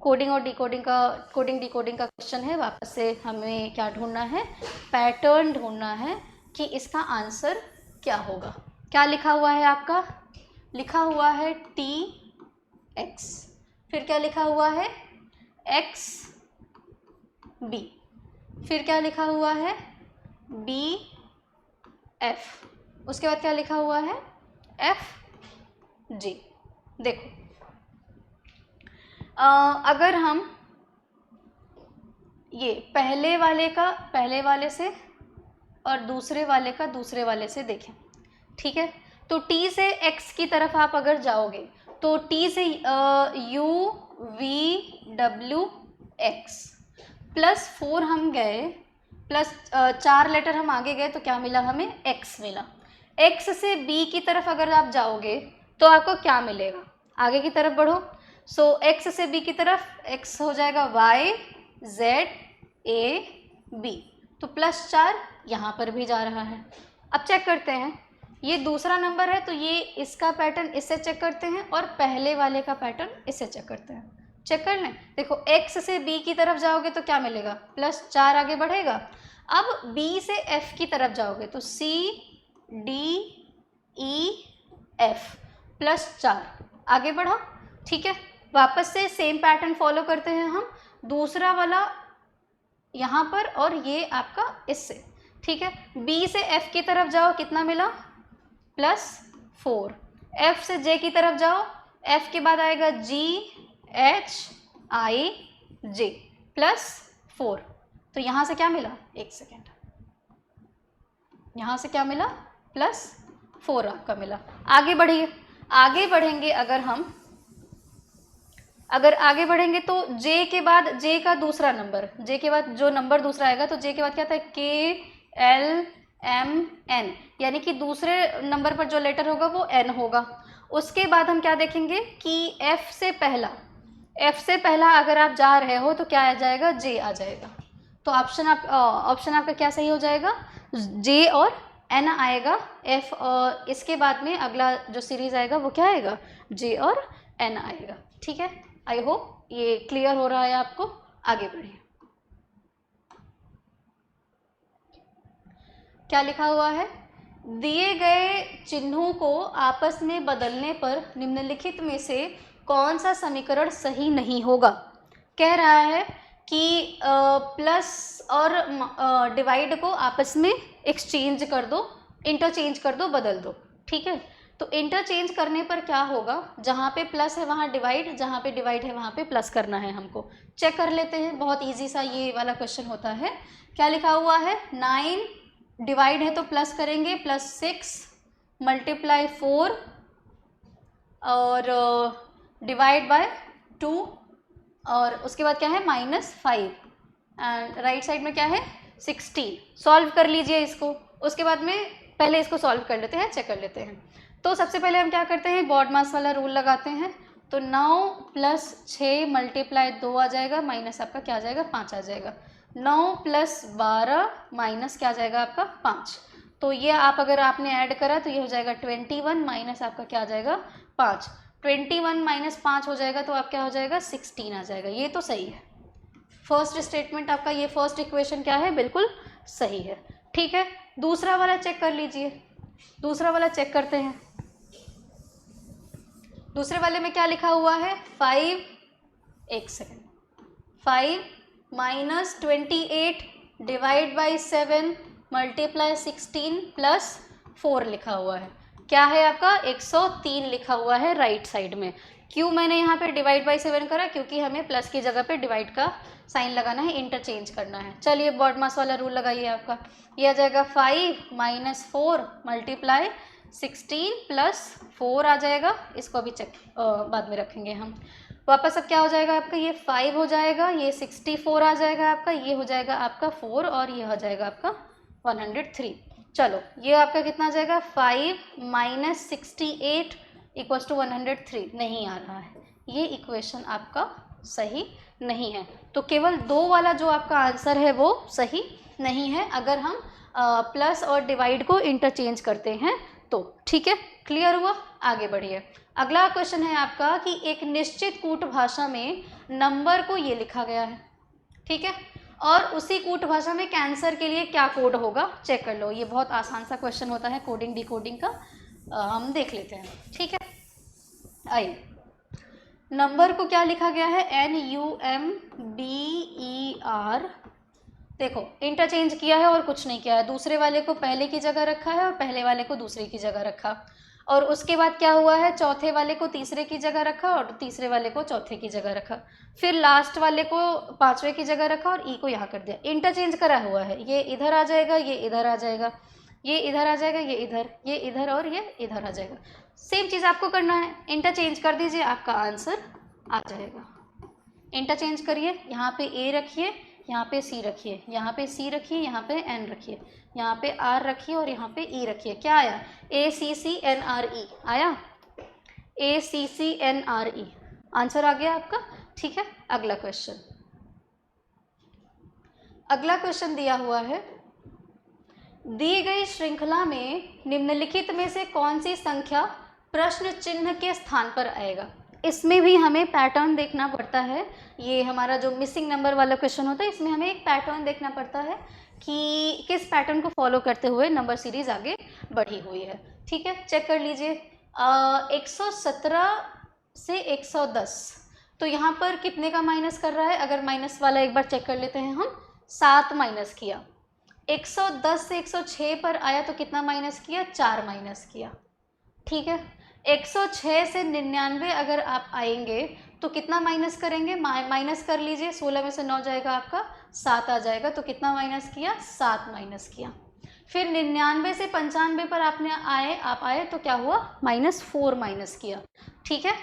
कोडिंग और डिकोडिंग का क्वेश्चन है। वापस से हमें क्या ढूंढना है, पैटर्न ढूंढना है कि इसका आंसर क्या होगा। क्या लिखा हुआ है आपका, लिखा हुआ है TX, फिर क्या लिखा हुआ है XB, फिर क्या लिखा हुआ है BF, उसके बाद क्या लिखा हुआ है FG। देखो अगर हम ये पहले वाले से और दूसरे वाले का दूसरे वाले से देखें, ठीक है, तो T से X की तरफ आप अगर जाओगे तो T से UVWX +4 हम गए, प्लस 4 लेटर हम आगे गए तो क्या मिला हमें, X मिला। X से B की तरफ अगर आप जाओगे तो आपको क्या मिलेगा, आगे की तरफ बढ़ो, सो X से B की तरफ X हो जाएगा YZAB, तो +4 यहाँ पर भी जा रहा है। अब चेक करते हैं, ये दूसरा नंबर है तो ये इसका पैटर्न इससे चेक करते हैं और पहले वाले का पैटर्न इससे चेक करते हैं। चेक कर लें, देखो X से B की तरफ जाओगे तो क्या मिलेगा, +4 आगे बढ़ेगा। अब B से F की तरफ जाओगे तो CDEF +4 आगे बढ़ा, ठीक है। वापस से सेम पैटर्न फॉलो करते हैं हम, दूसरा वाला यहाँ पर और ये आपका इससे, ठीक है। B से F की तरफ जाओ, कितना मिला, +4। F से J की तरफ जाओ, F के बाद आएगा GHIJ +4, तो यहाँ से क्या मिला, एक सेकेंड, यहाँ से क्या मिला, +4 आपका मिला। आगे बढ़िए, आगे बढ़ेंगे अगर आगे बढ़ेंगे तो J के बाद J का दूसरा नंबर, J के बाद जो नंबर दूसरा आएगा तो J के बाद क्या था, KLMN, यानी कि दूसरे नंबर पर जो लेटर होगा वो N होगा। उसके बाद हम क्या देखेंगे कि F से पहला अगर आप जा रहे हो तो क्या आ जाएगा, J आ जाएगा। तो ऑप्शन आपका क्या सही हो जाएगा, J और N आएगा। F और इसके बाद में अगला जो सीरीज आएगा वो क्या आएगा, J और N आएगा, ठीक है। आई होप ये क्लियर हो रहा है आपको। आगे बढ़िए, क्या लिखा हुआ है, दिए गए चिन्हों को आपस में बदलने पर निम्नलिखित में से कौन सा समीकरण सही नहीं होगा। कह रहा है कि प्लस और डिवाइड को आपस में एक्सचेंज कर दो, इंटरचेंज कर दो, बदल दो, ठीक है। तो इंटरचेंज करने पर क्या होगा, जहाँ पे प्लस है वहाँ डिवाइड, जहाँ पे डिवाइड है वहाँ पे प्लस करना है हमको। चेक कर लेते हैं, बहुत इजी सा ये वाला क्वेश्चन होता है। क्या लिखा हुआ है, 9 डिवाइड है तो प्लस करेंगे, +6 मल्टीप्लाई 4 और डिवाइड बाय 2 और उसके बाद क्या है -5 एंड राइट साइड में क्या है 16। सॉल्व कर लीजिए इसको, उसके बाद में पहले इसको सॉल्व कर लेते हैं, चेक कर लेते हैं। तो सबसे पहले हम क्या करते हैं, बॉड मास वाला रूल लगाते हैं। तो 9 + 6 मल्टीप्लाई 2 आ जाएगा, माइनस आपका क्या आ जाएगा 5 आ जाएगा। 9 + 12 माइनस क्या आ जाएगा आपका 5। तो ये आप अगर आपने ऐड करा तो ये हो जाएगा 21 माइनस आपका क्या आ जाएगा 5। 21 - 5 हो जाएगा तो आप क्या हो जाएगा 16 आ जाएगा। ये तो सही है, फर्स्ट स्टेटमेंट आपका, ये फर्स्ट इक्वेशन क्या है बिल्कुल सही है। ठीक है, दूसरा वाला चेक कर लीजिए, दूसरा वाला चेक करते हैं। दूसरे वाले में क्या लिखा हुआ है 5 एक सेकेंड 5 - 28 डिवाइड बाई 7 मल्टीप्लाई 16 + 4 लिखा हुआ है। क्या है आपका 103 लिखा हुआ है राइट साइड में। क्यों मैंने यहाँ पे डिवाइड बाई 7 करा, क्योंकि हमें प्लस की जगह पे डिवाइड का साइन लगाना है, इंटरचेंज करना है। चलिए बॉड मास वाला रूल लगाइए आपका, ये आ जाएगा 5 - 4 मल्टीप्लाई 16 + 4 आ जाएगा। इसको अभी चेक बाद में रखेंगे हम। वापस अब क्या हो जाएगा आपका, ये 5 हो जाएगा, ये 64 आ जाएगा आपका, ये हो जाएगा आपका 4 और ये हो जाएगा आपका 103। चलो ये आपका कितना आ जाएगा 5 - 68 = 103 नहीं आ रहा है, ये इक्वेशन आपका सही नहीं है। तो केवल 2 वाला जो आपका आंसर है वो सही नहीं है, अगर हम प्लस और डिवाइड को इंटरचेंज करते हैं तो। ठीक है, क्लियर हुआ, आगे बढ़िए। अगला क्वेश्चन है आपका कि एक निश्चित कूट भाषा में नंबर को ये लिखा गया है, ठीक है, और उसी कूट भाषा में कैंसर के लिए क्या कोड होगा, चेक कर लो। ये बहुत आसान सा क्वेश्चन होता है कोडिंग डिकोडिंग का, हम देख लेते हैं। ठीक है, आइए, नंबर को क्या लिखा गया है NUMBER। देखो इंटरचेंज किया है और कुछ नहीं किया है, दूसरे वाले को पहले की जगह रखा है और पहले वाले को दूसरे की जगह रखा, और उसके बाद क्या हुआ है चौथे वाले को तीसरे की जगह रखा और तीसरे वाले को चौथे की जगह रखा, फिर लास्ट वाले को पांचवे की जगह रखा और ई को यहाँ कर दिया। इंटरचेंज करा हुआ है, ये इधर आ जाएगा, ये इधर आ जाएगा, ये इधर आ जाएगा, ये इधर और ये इधर आ जाएगा। सेम चीज़ आपको करना है, इंटरचेंज कर दीजिए, आपका आंसर आ जाएगा। इंटरचेंज करिए, यहाँ पे ए रखिए, यहाँ पे सी रखिए, यहाँ पे सी रखिए, यहाँ पे एन रखिए, यहाँ पे आर रखिए और यहाँ पे ई रखिए। क्या आया ACCNRE आया, ACCNRE आंसर आ गया आपका। ठीक है, अगला क्वेश्चन, अगला क्वेश्चन दिया हुआ है, दी गई श्रृंखला में निम्नलिखित में से कौन सी संख्या प्रश्न चिन्ह के स्थान पर आएगा। इसमें भी हमें पैटर्न देखना पड़ता है, ये हमारा जो मिसिंग नंबर वाला क्वेश्चन होता है इसमें हमें एक पैटर्न देखना पड़ता है कि किस पैटर्न को फॉलो करते हुए नंबर सीरीज आगे बढ़ी हुई है। ठीक है, चेक कर लीजिए, 117 से 110, तो यहाँ पर कितने का माइनस कर रहा है, अगर माइनस वाला एक बार चेक कर लेते हैं हम, 7 माइनस किया। 110 से 106 पर आया तो कितना माइनस किया, 4 माइनस किया। ठीक है, 106 से 99 अगर आप आएंगे तो कितना माइनस करेंगे, माइनस कर लीजिए, 16 में से 9 जाएगा आपका, 7 आ जाएगा, तो कितना माइनस किया, 7 माइनस किया। फिर 99 से 95 पर आप आए तो क्या हुआ, -4 माइनस किया। ठीक है,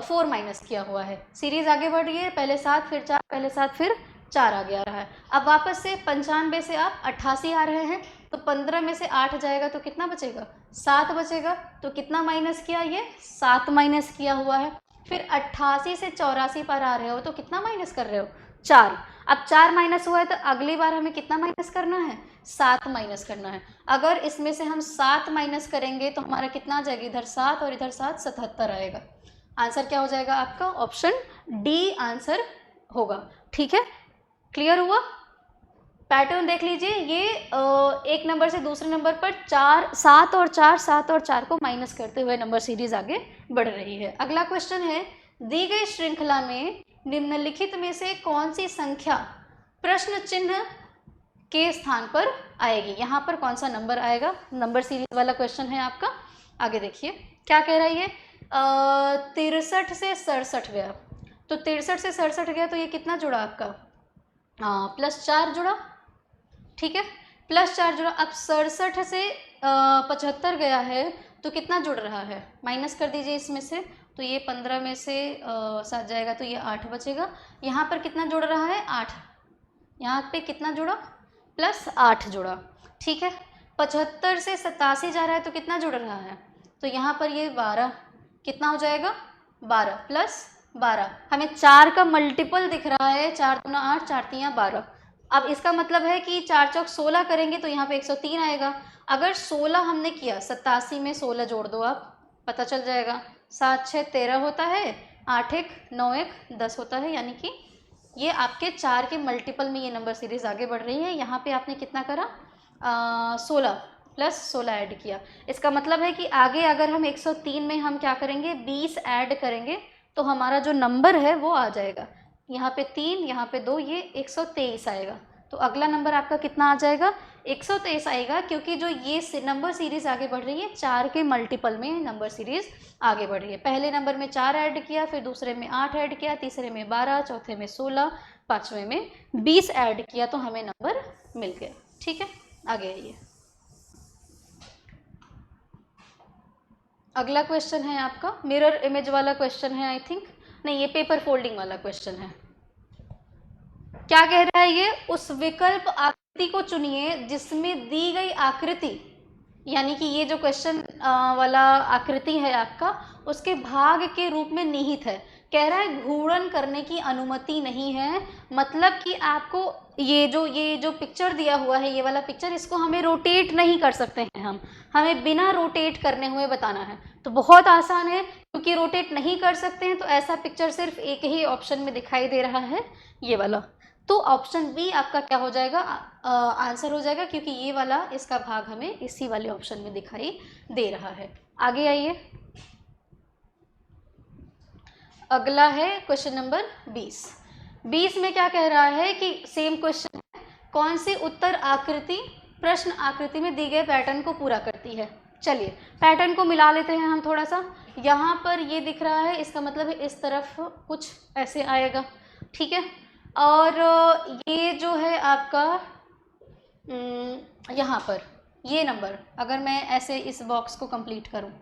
4 माइनस किया हुआ है, सीरीज आगे बढ़ रही है, पहले 7 फिर 4, पहले 7 फिर 4 आगे आ रहा है। अब वापस से 95 से आप 88 आ रहे हैं, तो 15 में से 8 जाएगा तो कितना बचेगा, 7 बचेगा, तो कितना माइनस किया, ये 7 माइनस किया हुआ है। फिर 88 से 84 पर आ रहे हो तो कितना माइनस कर रहे हो, 4। अब 4 माइनस हुआ है तो अगली बार हमें कितना माइनस करना है, 7 माइनस करना है। अगर इसमें से हम 7 माइनस करेंगे तो हमारा कितना आ जाएगा, इधर 7 और इधर 7, 77 आएगा। आंसर क्या हो जाएगा आपका, ऑप्शन डी आंसर होगा। ठीक है, क्लियर हुआ, पैटर्न देख लीजिए, ये एक नंबर से दूसरे नंबर पर 7 और 4 को माइनस करते हुए नंबर सीरीज आगे बढ़ रही है। अगला क्वेश्चन है, दी गई श्रृंखला में निम्नलिखित में से कौन सी संख्या प्रश्न चिन्ह के स्थान पर आएगी। यहाँ पर कौन सा नंबर आएगा, नंबर सीरीज वाला क्वेश्चन है आपका। आगे देखिए क्या कह रहा है ये, 63 से 67 गया, तो 63 से 67 गया तो ये कितना जुड़ा आपका, +4 जुड़ा, ठीक है, +4 जुड़ा। अब 67 से 75 गया है तो कितना जुड़ रहा है, माइनस कर दीजिए इसमें से, तो ये 15 में से 7 जाएगा तो ये 8 बचेगा। यहाँ पर कितना जुड़ रहा है, 8, यहाँ पे कितना जुड़ा, +8 जुड़ा, ठीक है। 75 से 87 जा रहा है तो कितना जुड़ रहा है, तो यहाँ पर ये 12, कितना हो जाएगा, 12 + 12, हमें 4 का मल्टीपल दिख रहा है, 4 दूना 8, 4 तियाँ 12। अब इसका मतलब है कि 4 चौक 16 करेंगे तो यहाँ पे 103 आएगा। अगर 16 हमने किया, 87 में 16 जोड़ दो आप, पता चल जाएगा, 7 6 13 होता है, 8 1 9 1 10 होता है, यानी कि ये आपके 4 के मल्टीपल में ये नंबर सीरीज आगे बढ़ रही है। यहाँ पे आपने कितना करा, 16 + 16 ऐड किया। इसका मतलब है कि आगे अगर हम 103 में हम क्या करेंगे, 20 ऐड करेंगे तो हमारा जो नंबर है वो आ जाएगा, यहाँ पे 3, यहाँ पे 2, ये 123 आएगा। तो अगला नंबर आपका कितना आ जाएगा, 123 आएगा, क्योंकि जो ये नंबर सीरीज आगे बढ़ रही है 4 के मल्टीपल में नंबर सीरीज आगे बढ़ रही है। पहले नंबर में 4 ऐड किया, फिर दूसरे में 8 ऐड किया, तीसरे में 12, चौथे में 16, पाँचवें में 20 ऐड किया, तो हमें नंबर मिल गया, ठीक है। आगे आइए, अगला क्वेश्चन है आपका मिरर इमेज वाला क्वेश्चन है, आई थिंक, नहीं ये पेपर फोल्डिंग वाला क्वेश्चन है। क्या कह रहा है ये, उस विकल्प आकृति को चुनिए जिसमें दी गई आकृति, यानी कि ये जो क्वेश्चन वाला आकृति है आपका, उसके भाग के रूप में निहित है। कह रहा है घूर्णन करने की अनुमति नहीं है, मतलब कि आपको ये जो पिक्चर दिया हुआ है, ये वाला पिक्चर, इसको हमें रोटेट नहीं कर सकते हैं हम, हमें बिना रोटेट करने हुए बताना है। तो बहुत आसान है, क्योंकि रोटेट नहीं कर सकते हैं तो ऐसा पिक्चर सिर्फ एक ही ऑप्शन में दिखाई दे रहा है, ये वाला। तो ऑप्शन बी आपका क्या हो जाएगा, आंसर हो जाएगा, क्योंकि ये वाला इसका भाग हमें इसी वाले ऑप्शन में दिखाई दे रहा है। आगे आइए, अगला है क्वेश्चन नंबर 20 में क्या कह रहा है कि सेम क्वेश्चन, कौन सी उत्तर आकृति प्रश्न आकृति में दी गए पैटर्न को पूरा करती है। चलिए पैटर्न को मिला लेते हैं हम थोड़ा सा। यहाँ पर ये दिख रहा है, इसका मतलब है इस तरफ कुछ ऐसे आएगा, ठीक है। और ये जो है आपका यहाँ पर ये नंबर, अगर मैं ऐसे इस बॉक्स को कंप्लीट करूँ,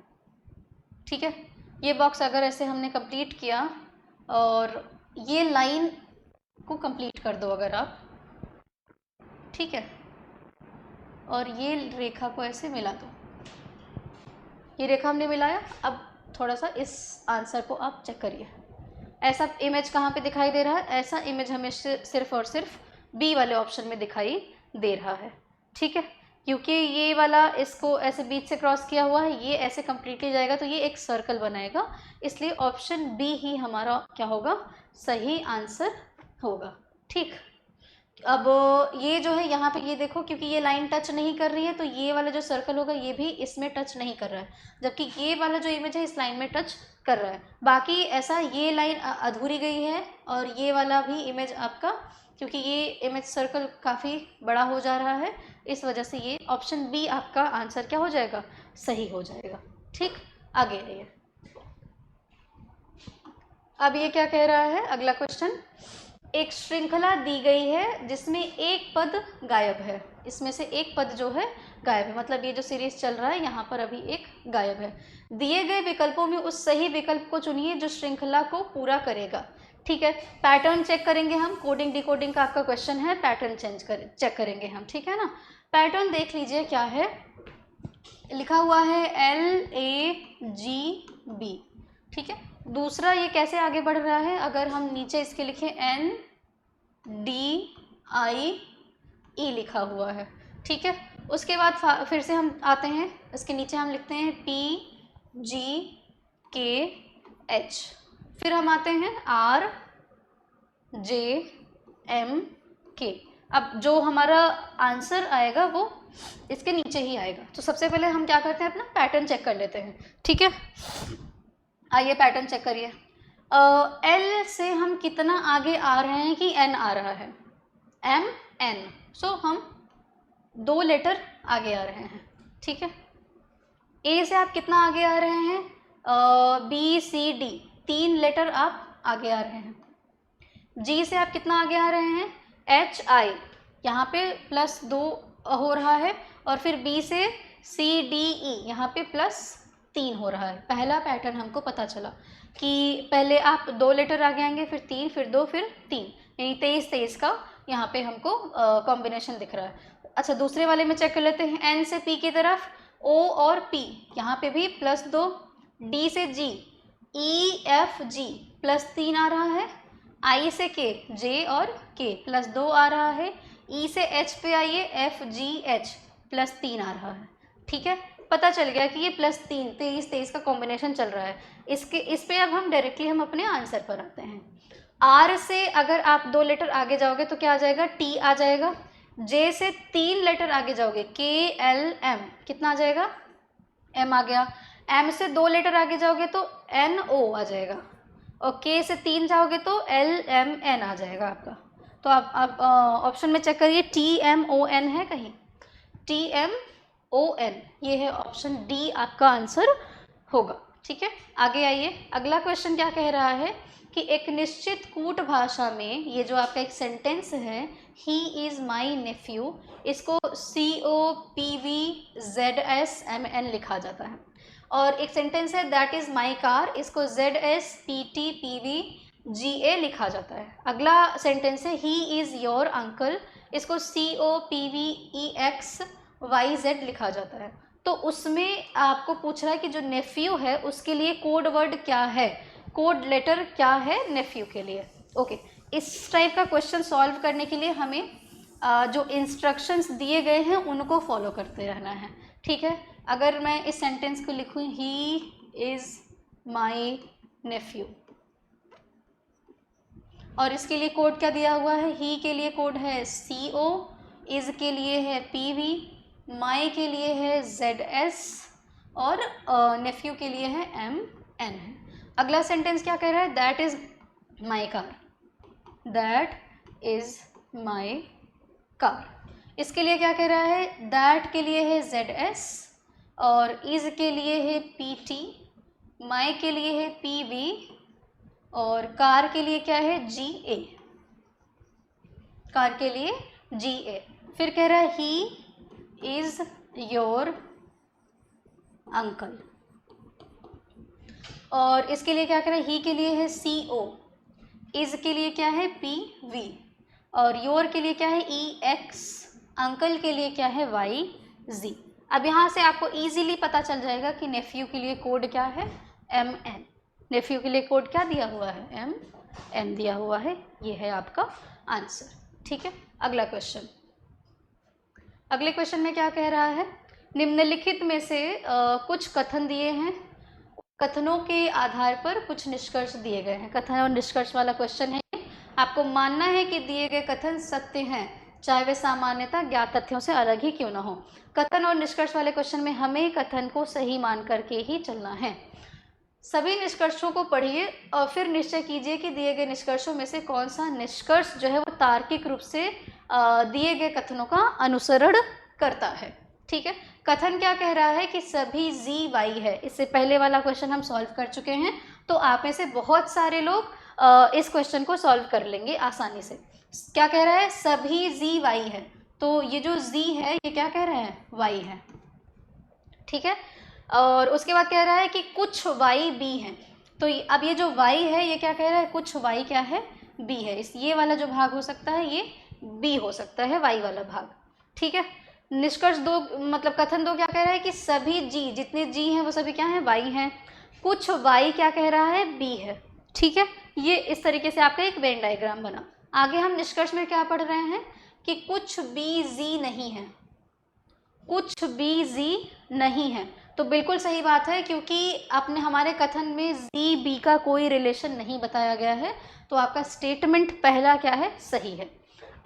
ठीक है, ये बॉक्स अगर ऐसे हमने कंप्लीट किया और ये लाइन को कंप्लीट कर दो अगर आप, ठीक है, और ये रेखा को ऐसे मिला दो, ये रेखा हमने मिलाया। अब थोड़ा सा इस आंसर को आप चेक करिए, ऐसा इमेज कहाँ पे दिखाई दे रहा है, ऐसा इमेज हमें सिर्फ और सिर्फ बी वाले ऑप्शन में दिखाई दे रहा है, ठीक है, क्योंकि ये वाला इसको ऐसे बीच से क्रॉस किया हुआ है, ये ऐसे कंप्लीटली जाएगा तो ये एक सर्कल बनाएगा, इसलिए ऑप्शन बी ही हमारा क्या होगा, सही आंसर होगा, ठीक। अब ये जो है यहाँ पे ये देखो, क्योंकि ये लाइन टच नहीं कर रही है तो ये वाला जो सर्कल होगा ये भी इसमें टच नहीं कर रहा है, जबकि ये वाला जो इमेज है इस लाइन में टच कर रहा है। बाकी ऐसा ये लाइन अधूरी गई है और ये वाला भी इमेज आपका, क्योंकि ये इमेज सर्कल काफ़ी बड़ा हो जा रहा है, इस वजह से ये ऑप्शन बी आपका आंसर क्या हो जाएगा, सही हो जाएगा, ठीक। आगे आइए, अब ये क्या कह रहा है अगला क्वेश्चन, एक श्रृंखला दी गई है जिसमें एक पद गायब है, इसमें से एक पद जो है गायब है, मतलब ये जो सीरीज चल रहा है यहाँ पर अभी एक गायब है। दिए गए विकल्पों में उस सही विकल्प को चुनिए जो श्रृंखला को पूरा करेगा, ठीक है। पैटर्न चेक करेंगे हम, कोडिंग डिकोडिंग का आपका क्वेश्चन है, पैटर्न चेक करेंगे हम, ठीक है ना। पैटर्न देख लीजिए क्या है, लिखा हुआ है LAGB, ठीक है। दूसरा ये कैसे आगे बढ़ रहा है, अगर हम नीचे इसके लिखें NDIE लिखा हुआ है, ठीक है। उसके बाद फिर से हम आते हैं, इसके नीचे हम लिखते हैं PGKH, फिर हम आते हैं RJMK। अब जो हमारा आंसर आएगा वो इसके नीचे ही आएगा। तो सबसे पहले हम क्या करते हैं, अपना पैटर्न चेक कर लेते हैं, ठीक है। आइए पैटर्न चेक करिए, L से हम कितना आगे आ रहे हैं कि N आ रहा है, MN, सो हम 2 लेटर आगे आ रहे हैं, ठीक है। ए से आप कितना आगे आ रहे हैं, बी सी डी, 3 लेटर आप आगे आ रहे हैं। जी से आप कितना आगे आ रहे हैं, एच आई, यहाँ पे +2 हो रहा है, और फिर बी से सी डी ई, यहाँ पे +3 हो रहा है। पहला पैटर्न हमको पता चला कि पहले आप 2 लेटर आगे आएंगे, फिर 3, फिर 2, फिर 3, यानी 23 का यहाँ पे हमको कॉम्बिनेशन दिख रहा है। अच्छा, दूसरे वाले में चेक कर लेते हैं। एन से पी की तरफ ओ और पी, यहाँ पे भी +2, डी से जी, ई एफ जी +3 आ रहा है, आई से के, जे और के +2 आ रहा है, ई से एच पे आइए, एफ जी एच +3 आ रहा है। ठीक है, पता चल गया कि ये +3, 23 का कॉम्बिनेशन चल रहा है। इस पे अब हम डायरेक्टली हम अपने आंसर पर आते हैं। आर से अगर आप 2 लेटर आगे जाओगे तो क्या आ जाएगा, टी आ जाएगा। जे से 3 लेटर आगे जाओगे, के एल एम, कितना आ जाएगा, एम आ गया। एम से 2 लेटर आगे जाओगे तो एन ओ आ जाएगा, और के से 3 जाओगे तो एल एम एन आ जाएगा आपका। तो आप ऑप्शन में चेक करिए, टी एम ओ एन है कहीं, टी एम ओ एन, ये है ऑप्शन डी आपका आंसर होगा। ठीक है, आगे आइए। अगला क्वेश्चन क्या कह रहा है कि एक निश्चित कूट भाषा में ये जो आपका एक सेंटेंस है, ही इज़ माई नेफ्यू, इसको COPVZSMN लिखा जाता है। और एक सेंटेंस है दैट इज़ माई कार, इसको ZSPTPVGA लिखा जाता है। अगला सेंटेंस है ही इज़ योर अंकल, इसको COPVEXYZ लिखा जाता है। तो उसमें आपको पूछ रहा है कि जो नेफ्यू है उसके लिए कोड वर्ड क्या है, कोड लेटर क्या है नेफ्यू के लिए। ओके, इस टाइप का क्वेश्चन सॉल्व करने के लिए हमें जो इंस्ट्रक्शंस दिए गए हैं उनको फॉलो करते रहना है। ठीक है, अगर मैं इस सेंटेंस को लिखूँ, ही इज़ माई नेफ्यू, और इसके लिए कोड क्या दिया हुआ है, ही के लिए कोड है CO, इज़ के लिए है PV, माई के लिए है ZS, और नेफ्यू के लिए है MN है। अगला सेंटेंस क्या कह रहा है, that is my car, that is my car. इसके लिए क्या कह रहा है, दैट के लिए है ZS, और इज़ के लिए है PT, माई के लिए है PV, और कार के लिए क्या है GA, कार के लिए GA। फिर कह रहा है ही इज़ योर अंकल, और इसके लिए क्या कह रहा है, ही के लिए है CO, इज़ के लिए क्या है PV, और योर के लिए क्या है EX, अंकल के लिए क्या है YZ। अब यहाँ से आपको इजीली पता चल जाएगा कि नेफ्यू के लिए कोड क्या है, MN। नेफ्यू के लिए कोड क्या दिया हुआ है, MN दिया हुआ है। ये है आपका आंसर। ठीक है, अगला क्वेश्चन। अगले क्वेश्चन में क्या कह रहा है, निम्नलिखित में से कुछ कथन दिए हैं, कथनों के आधार पर कुछ निष्कर्ष दिए गए हैं। कथन और निष्कर्ष वाला क्वेश्चन है। आपको मानना है कि दिए गए कथन सत्य हैं, चाहे वे सामान्यतः ज्ञात तथ्यों से अलग ही क्यों ना हो। कथन और निष्कर्ष वाले क्वेश्चन में हमें कथन को सही मान करके ही चलना है। सभी निष्कर्षों को पढ़िए और फिर निश्चय कीजिए कि दिए गए निष्कर्षों में से कौन सा निष्कर्ष जो है वो तार्किक रूप से दिए गए कथनों का अनुसरण करता है। ठीक है, कथन क्या कह रहा है कि सभी जी वाई है। इससे पहले वाला क्वेश्चन हम सॉल्व कर चुके हैं, तो आप में से बहुत सारे लोग इस क्वेश्चन को सॉल्व कर लेंगे आसानी से। क्या कह रहा है, सभी जी वाई है, तो ये जो जी है ये क्या कह रहे हैं, वाई है। ठीक है, और उसके बाद कह रहा है कि कुछ वाई बी है, तो अब ये जो वाई है ये क्या कह रहा है, कुछ वाई क्या है, बी है। इस ये वाला जो भाग हो सकता है ये बी हो सकता है, वाई वाला भाग। ठीक है, निष्कर्ष दो मतलब कथन दो क्या कह रहा है कि सभी जी, जितने जी हैं वो सभी क्या हैं, वाई हैं। कुछ वाई क्या कह रहा है, बी है। ठीक है, ये इस तरीके से आपका एक वेन डायग्राम बना। आगे हम निष्कर्ष में क्या पढ़ रहे हैं कि कुछ बी जी नहीं है, कुछ बी जी नहीं है। तो बिल्कुल सही बात है, क्योंकि आपने हमारे कथन में जी बी का कोई रिलेशन नहीं बताया गया है, तो आपका स्टेटमेंट पहला क्या है, सही है।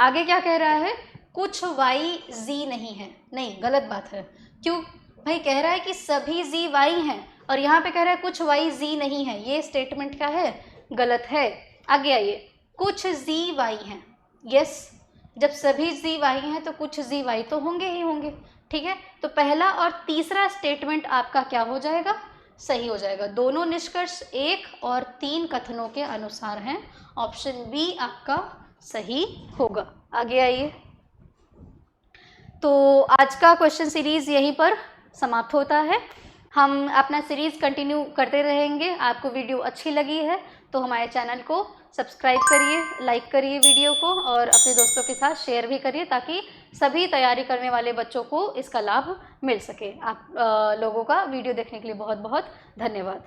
आगे क्या कह रहा है, कुछ वाई जी नहीं है, नहीं, गलत बात है। क्यों भाई, कह रहा है कि सभी जी वाई हैं और यहाँ पे कह रहा है कुछ वाई जी नहीं है, ये स्टेटमेंट क्या है, गलत है। आगे आइए, कुछ जी वाई हैं, यस, जब सभी जी वाई हैं तो कुछ जी वाई तो होंगे ही होंगे, ठीक है, तो पहला और तीसरा स्टेटमेंट आपका क्या हो जाएगा, सही हो जाएगा। दोनों निष्कर्ष 1 और 3 कथनों के अनुसार हैं। ऑप्शन बी आपका सही होगा। आगे आइए। तो आज का क्वेश्चन सीरीज़ यहीं पर समाप्त होता है। हम अपना सीरीज़ कंटिन्यू करते रहेंगे। आपको वीडियो अच्छी लगी है तो हमारे चैनल को सब्सक्राइब करिए, लाइक करिए वीडियो को और अपने दोस्तों के साथ शेयर भी करिए ताकि सभी तैयारी करने वाले बच्चों को इसका लाभ मिल सके। आप लोगों का वीडियो देखने के लिए बहुत बहुत धन्यवाद।